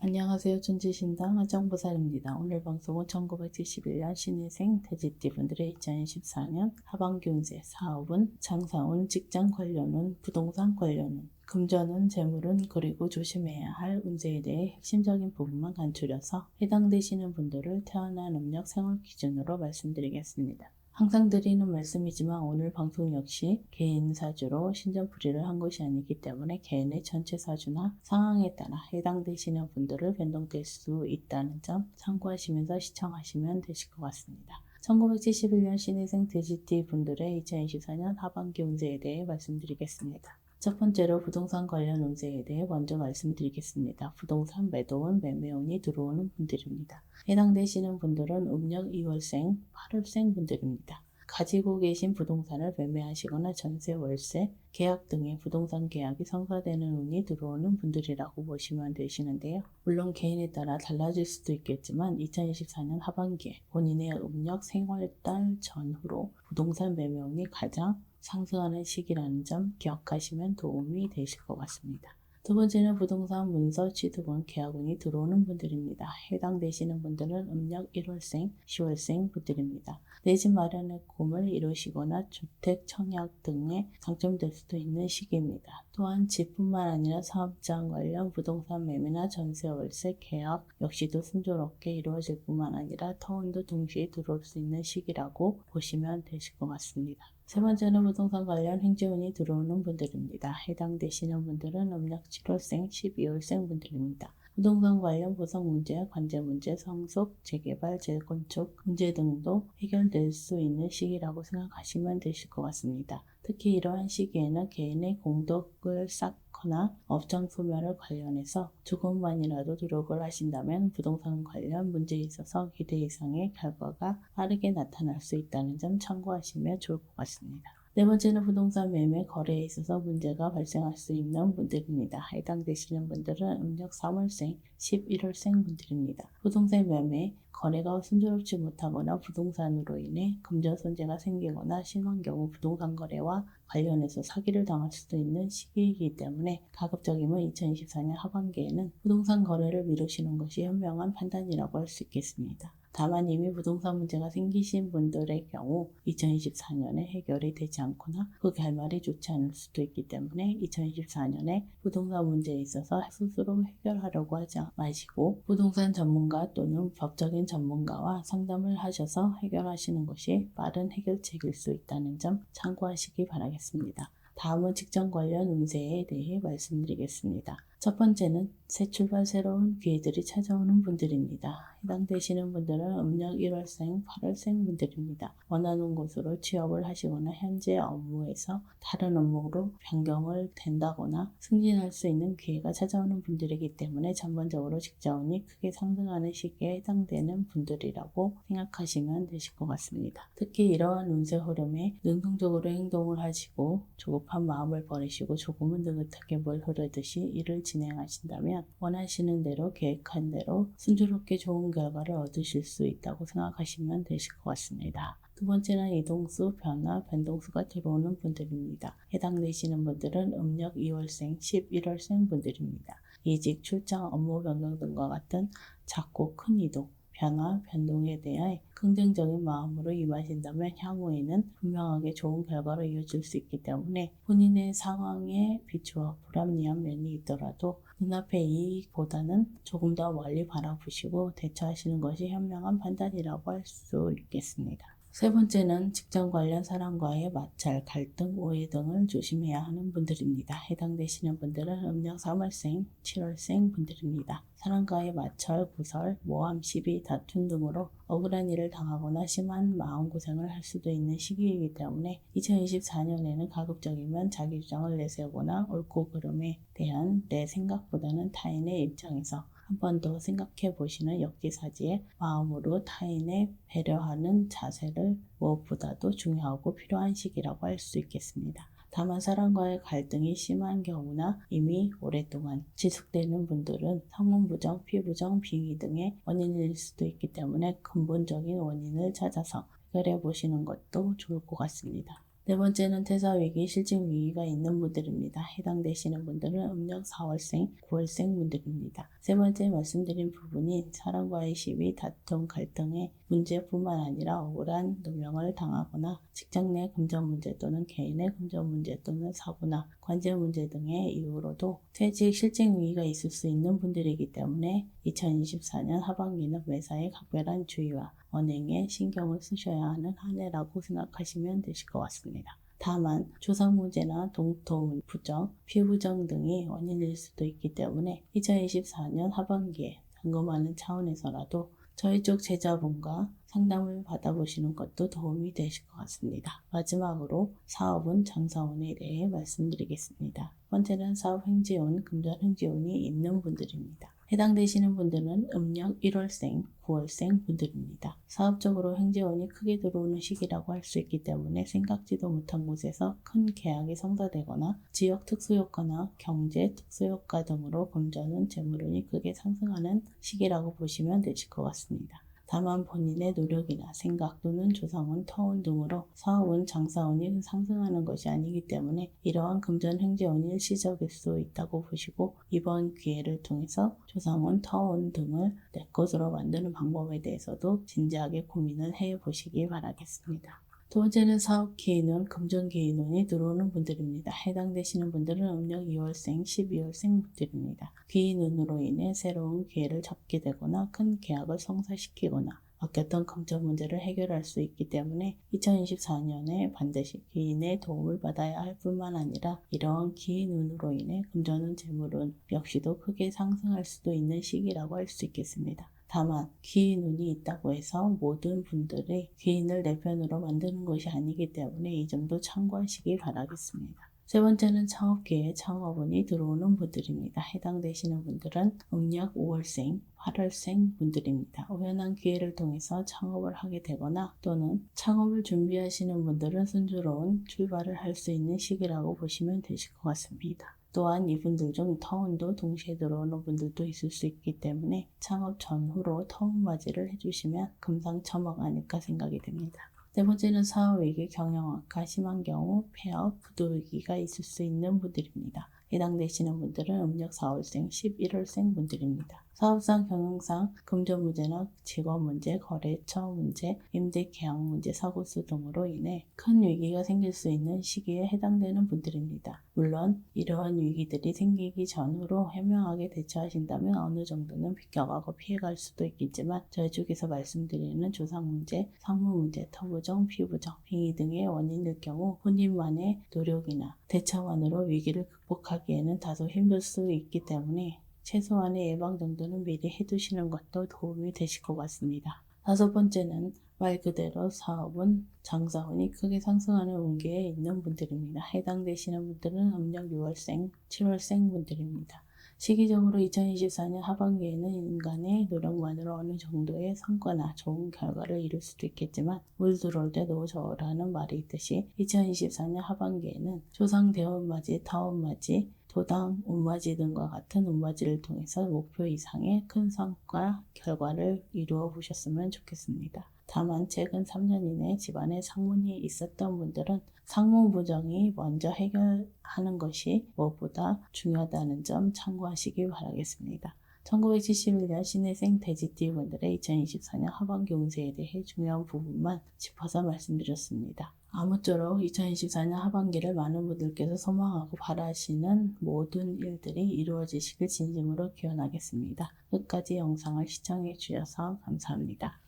안녕하세요. 천지신당 하정보살입니다. 오늘 방송은 1971년 신일생 돼지띠 분들의 2024년 하반기 운세, 사업운, 장사운, 직장 관련운, 부동산 관련운, 금전운, 재물운, 그리고 조심해야 할 운세에 대해 핵심적인 부분만 간추려서 해당되시는 분들을 태어난 음력 생월 기준으로 말씀드리겠습니다. 항상 드리는 말씀이지만 오늘 방송 역시 개인 사주로 신전풀이를 한 것이 아니기 때문에 개인의 전체 사주나 상황에 따라 해당되시는 분들을 변동될 수 있다는 점 참고하시면서 시청하시면 되실 것 같습니다. 1971년 신의생 돼지띠 분들의 2024년 하반기 운세에 대해 말씀드리겠습니다. 첫 번째로 부동산 관련 운세에 대해 먼저 말씀드리겠습니다. 부동산 매도운, 매매운이 들어오는 분들입니다. 해당되시는 분들은 음력 2월생, 8월생 분들입니다. 가지고 계신 부동산을 매매하시거나 전세, 월세, 계약 등의 부동산 계약이 성사되는 운이 들어오는 분들이라고 보시면 되시는데요. 물론 개인에 따라 달라질 수도 있겠지만 2024년 하반기에 본인의 음력 생활달 전후로 부동산 매매운이 가장 상승하는 시기라는 점 기억하시면 도움이 되실 것 같습니다. 두 번째는 부동산 문서 취득운 계약운이 들어오는 분들입니다. 해당되시는 분들은 음력 1월생, 10월생 분들입니다. 내 집 마련의 꿈을 이루시거나 주택 청약 등에 당첨될 수도 있는 시기입니다. 또한 집뿐만 아니라 사업장 관련 부동산 매매나 전세, 월세, 계약 역시도 순조롭게 이루어질 뿐만 아니라 터운도 동시에 들어올 수 있는 시기라고 보시면 되실 것 같습니다. 세 번째는 부동산 관련 행재운이 들어오는 분들입니다. 해당되시는 분들은 음력 7월생, 12월생 분들입니다. 부동산 관련 보상 문제, 관제 문제, 상속, 재개발, 재건축 문제 등도 해결될 수 있는 시기라고 생각하시면 되실 것 같습니다. 특히 이러한 시기에는 개인의 공덕을 쌓거나 업장 소멸을 관련해서 조금만이라도 노력을 하신다면 부동산 관련 문제에 있어서 기대 이상의 결과가 빠르게 나타날 수 있다는 점 참고하시면 좋을 것 같습니다. 네 번째는 부동산 매매 거래에 있어서 문제가 발생할 수 있는 분들입니다. 해당되시는 분들은 음력 3월생, 11월생 분들입니다. 부동산 매매 거래가 순조롭지 못하거나 부동산으로 인해 금전 손재가 생기거나 심한 경우 부동산 거래와 관련해서 사기를 당할 수도 있는 시기이기 때문에 가급적이면 2024년 하반기에는 부동산 거래를 미루시는 것이 현명한 판단이라고 할 수 있겠습니다. 다만 이미 부동산 문제가 생기신 분들의 경우 2024년에 해결이 되지 않거나 그 결말이 좋지 않을 수도 있기 때문에 2024년에 부동산 문제에 있어서 스스로 해결하려고 하지 마시고 부동산 전문가 또는 법적인 전문가와 상담을 하셔서 해결하시는 것이 빠른 해결책일 수 있다는 점 참고하시기 바라겠습니다. 다음은 직장 관련 운세에 대해 말씀드리겠습니다. 첫 번째는 새 출발 새로운 기회들이 찾아오는 분들입니다. 해당되시는 분들은 음력 1월생, 8월생 분들입니다. 원하는 곳으로 취업을 하시거나 현재 업무에서 다른 업무로 변경을 된다거나 승진할 수 있는 기회가 찾아오는 분들이기 때문에 전반적으로 직장운이 크게 상승하는 시기에 해당되는 분들이라고 생각하시면 되실 것 같습니다. 특히 이러한 운세 흐름에 능동적으로 행동을 하시고 조급한 마음을 버리시고 조금은 느긋하게 물 흐르듯이 일을 진행하신다면 원하시는 대로 계획한 대로 순조롭게 좋은 결과를 얻으실 수 있다고 생각하시면 되실 것 같습니다. 두 번째는 이동수, 변화, 변동수가 들어오는 분들입니다. 해당되시는 분들은 음력 2월생, 11월생 분들입니다. 이직, 출장, 업무 변경 등과 같은 작고 큰 이동, 변화, 변동에 대해 긍정적인 마음으로 임하신다면 향후에는 분명하게 좋은 결과로 이어질 수 있기 때문에 본인의 상황에 비추어 불합리한 면이 있더라도 눈앞의 이익보다는 조금 더 멀리 바라보시고 대처하시는 것이 현명한 판단이라고 할 수 있겠습니다. 세 번째는 직장 관련 사람과의 마찰, 갈등, 오해 등을 조심해야 하는 분들입니다. 해당되시는 분들은 음력 3월생, 7월생 분들입니다. 사람과의 마찰, 구설, 모함, 시비, 다툼 등으로 억울한 일을 당하거나 심한 마음고생을 할 수도 있는 시기이기 때문에 2024년에는 가급적이면 자기 주장을 내세우거나 옳고 그름에 대한 내 생각보다는 타인의 입장에서 한 번 더 생각해 보시는 역지사지의 마음으로 타인에 배려하는 자세를 무엇보다도 중요하고 필요한 시기라고 할 수 있겠습니다. 다만 사람과의 갈등이 심한 경우나 이미 오랫동안 지속되는 분들은 성운 부정, 피부정, 빙의 등의 원인일 수도 있기 때문에 근본적인 원인을 찾아서 해결해 보시는 것도 좋을 것 같습니다. 네 번째는 퇴사위기, 실직위기가 있는 분들입니다. 해당되시는 분들은 음력 4월생, 9월생 분들입니다. 세 번째 말씀드린 부분인 사람과의 시비, 다툼, 갈등의 문제뿐만 아니라 억울한 누명을 당하거나 직장 내 금전 문제 또는 개인의 금전 문제 또는 사고나 관제 문제 등의 이유로도 퇴직, 실직 위기가 있을 수 있는 분들이기 때문에 2024년 하반기는 매사에 각별한 주의와 언행에 신경을 쓰셔야 하는 한 해라고 생각하시면 되실 것 같습니다. 다만 조상 문제나 동토 부정, 피부정 등이 원인일 수도 있기 때문에 2024년 하반기에 점검하는 차원에서라도 저희 쪽 제자분과 상담을 받아보시는 것도 도움이 되실 것 같습니다. 마지막으로 사업운, 장사운에 대해 말씀드리겠습니다. 번째는 사업 행지운, 금전 행지운이 있는 분들입니다. 해당되시는 분들은 음력 1월생, 9월생 분들입니다. 사업적으로 행지운이 크게 들어오는 시기라고 할 수 있기 때문에 생각지도 못한 곳에서 큰 계약이 성사되거나 지역 특수효과나 경제 특수효과 등으로 금전운, 재물운이 크게 상승하는 시기라고 보시면 되실 것 같습니다. 다만 본인의 노력이나 생각 또는 조상운, 터운 등으로 사업운, 장사운이 상승하는 것이 아니기 때문에 이러한 금전 행재운이 일시적일 수 있다고 보시고 이번 기회를 통해서 조상운, 터운 등을 내 것으로 만드는 방법에 대해서도 진지하게 고민을 해보시기 바라겠습니다. 두 번째는 사업 기인운, 금전 기인운이 들어오는 분들입니다. 해당되시는 분들은 음력 2월생, 12월생 분들입니다. 기인운으로 인해 새로운 기회를 잡게 되거나 큰 계약을 성사시키거나 막혔던 금전 문제를 해결할 수 있기 때문에 2024년에 반드시 기인의 도움을 받아야 할 뿐만 아니라 이러한 기인운으로 인해 금전운, 재물운 역시도 크게 상승할 수도 있는 시기라고 할 수 있겠습니다. 다만 기인운이 있다고 해서 모든 분들이 기인을 내 편으로 만드는 것이 아니기 때문에 이 점도 참고하시기 바라겠습니다. 세 번째는 창업기회, 창업운이 들어오는 분들입니다. 해당되시는 분들은 음력 5월생, 8월생 분들입니다. 우연한 기회를 통해서 창업을 하게 되거나 또는 창업을 준비하시는 분들은 순조로운 출발을 할 수 있는 시기라고 보시면 되실 것 같습니다. 또한 이분들 중 터운도 동시에 들어오는 분들도 있을 수 있기 때문에 창업 전후로 터운 맞이를 해주시면 금상첨화가 아닐까 생각이 됩니다. 네 번째는 사업위기, 경영악화 심한 경우 폐업, 부도위기가 있을 수 있는 분들입니다. 해당되시는 분들은 음력 4월생, 11월생 분들입니다. 사업상, 경영상, 금전 문제나 직업 문제, 거래처 문제, 임대 계약 문제, 사고수 등으로 인해 큰 위기가 생길 수 있는 시기에 해당되는 분들입니다. 물론 이러한 위기들이 생기기 전후로 현명하게 대처하신다면 어느 정도는 비껴가고 피해갈 수도 있겠지만 저희 쪽에서 말씀드리는 조상 문제, 상무 문제, 터부정, 피부정, 빙의 등의 원인일 경우 본인만의 노력이나 대처만으로 위기를 극복하기에는 다소 힘들 수 있기 때문에 최소한의 예방 정도는 미리 해두시는 것도 도움이 되실 것 같습니다. 다섯 번째는 말 그대로 사업은, 장사운이 크게 상승하는 운기에 있는 분들입니다. 해당되시는 분들은 음력 6월생, 7월생 분들입니다. 시기적으로 2024년 하반기에는 인간의 노력만으로 어느 정도의 성과나 좋은 결과를 이룰 수도 있겠지만 물 들어올 때 노저라는 말이 있듯이 2024년 하반기에는 조상 대운맞이, 타운맞이, 도당, 운맞이 등과 같은 운맞이를 통해서 목표 이상의 큰 성과, 결과를 이루어 보셨으면 좋겠습니다. 다만 최근 3년 이내 집안에 상문이 있었던 분들은 상문 부정이 먼저 해결하는 것이 무엇보다 중요하다는 점 참고하시기 바라겠습니다. 1971년 신해생 돼지띠 분들의 2024년 하반기 운세에 대해 중요한 부분만 짚어서 말씀드렸습니다. 아무쪼록 2024년 하반기를 많은 분들께서 소망하고 바라시는 모든 일들이 이루어지시길 진심으로 기원하겠습니다. 끝까지 영상을 시청해 주셔서 감사합니다.